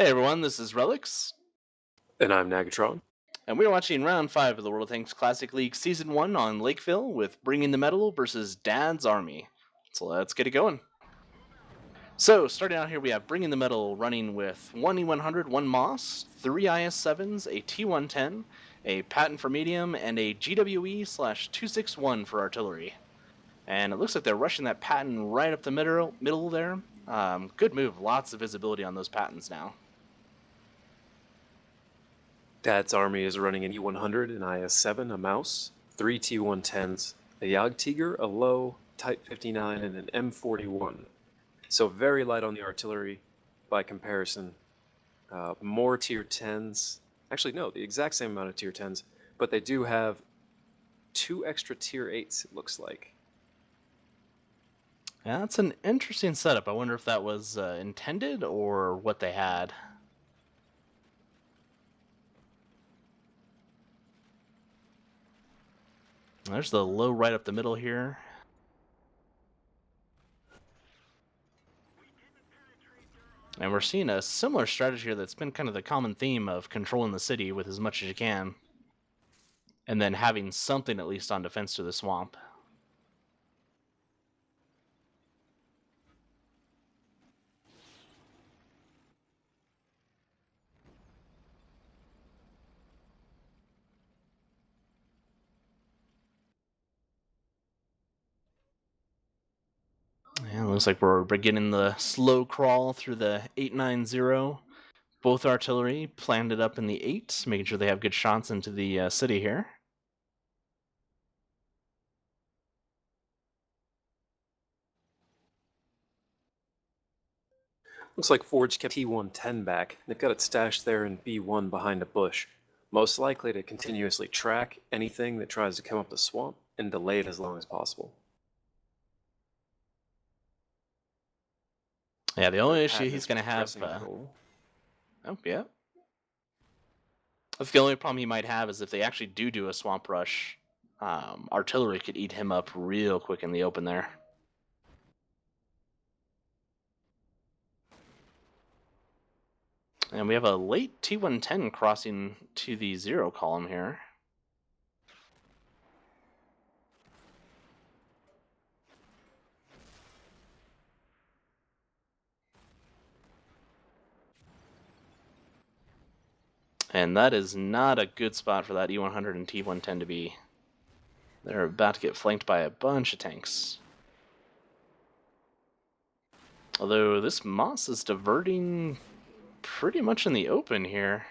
Hey everyone, this is Relics, And I'm Nagatron. and we're watching Round 5 of the World of Tanks Classic League Season 1 on Lakeville with Bringing the Metal versus Dad's Army. So let's get it going. So, starting out here, we have Bringing the Metal running with 1 E100, 1 Moss, 3 IS-7s, a T110, a Patton for medium, and a GWE/261 for artillery. And it looks like they're rushing that Patton right up the middle there. Good move, lots of visibility on those Pattons now. DaDsArmy is running an E100, an IS-7, a Mouse, 3 T110s, a Jagdtiger, a Low, Type 59, and an M41. So very light on the artillery by comparison. More Tier 10s. Actually, no, the exact same amount of Tier 10s, but they do have 2 extra Tier 8s, it looks like. Yeah, that's an interesting setup. I wonder if that was intended or what they had. There's the low right up the middle here. And we're seeing a similar strategy here that's been kind of the common theme of controlling the city with as much as you can. And then having something at least on defense to the swamp. And it looks like we're beginning the slow crawl through the 890. Both artillery planted up in the 8, making sure they have good shots into the city here. Looks like Forge kept T110 back. They've got it stashed there in B1 behind a bush. Most likely to continuously track anything that tries to come up the swamp and delay it as long as possible. Yeah, the only issue Patton he's is going to have... pressing that hole. Oh, yeah. That's the only problem he might have is if they actually do a swamp rush, artillery could eat him up real quick in the open there. And we have a late T110 crossing to the 0 column here. And that is not a good spot for that E100 and T110 to be. They're about to get flanked by a bunch of tanks. Although this Moss is diverting pretty much in the open here.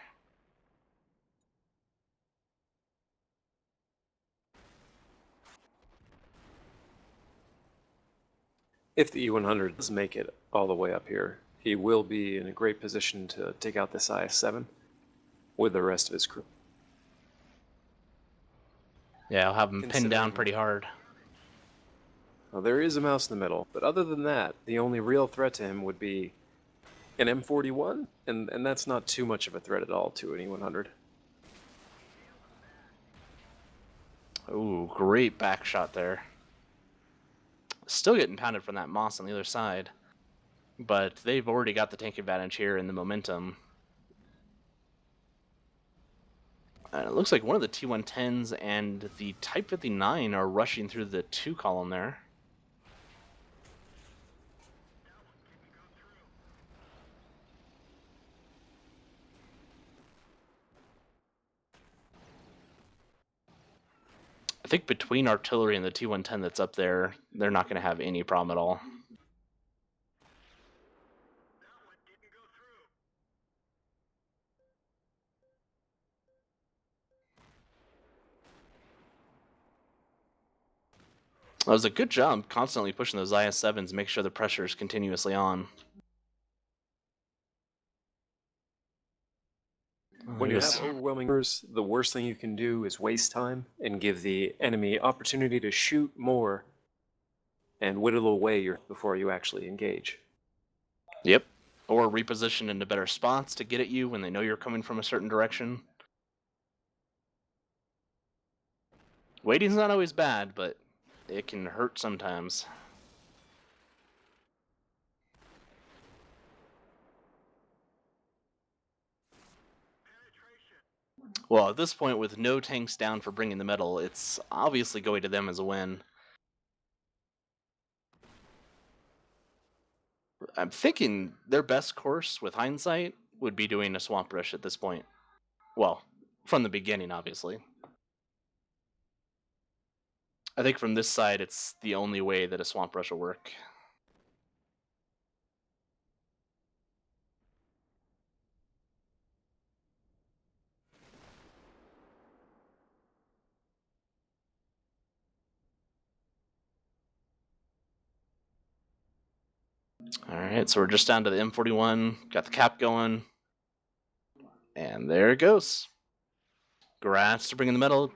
If the E100 does make it all the way up here, he will be in a great position to take out this IS-7 with the rest of his crew. Yeah, I'll have him pinned down pretty hard. Well, there is a Mouse in the middle, but other than that, the only real threat to him would be an M41, and that's not too much of a threat at all to an E100. Ooh, great back shot there. Still getting pounded from that Moss on the other side. But they've already got the tank advantage here in the momentum. And it looks like one of the T110s and the Type 59 are rushing through the 2 column there. I think between artillery and the T110 that's up there, they're not going to have any problem at all. That was a good job constantly pushing those IS-7s, make sure the pressure is continuously on. When you have overwhelming numbers, the worst thing you can do is waste time and give the enemy opportunity to shoot more and whittle away before you actually engage. Yep. Or reposition into better spots to get at you when they know you're coming from a certain direction. Waiting's not always bad, but it can hurt sometimes. Well, at this point, with no tanks down for bringing the metal, it's obviously going to them as a win. I'm thinking their best course, with hindsight, would be doing a swamp rush at this point. Well, from the beginning, obviously. I think from this side, it's the only way that a swamp rush will work. Alright, so we're just down to the M41, got the cap going, and there it goes. Congrats to bringing the medal.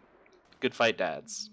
Good fight, dads.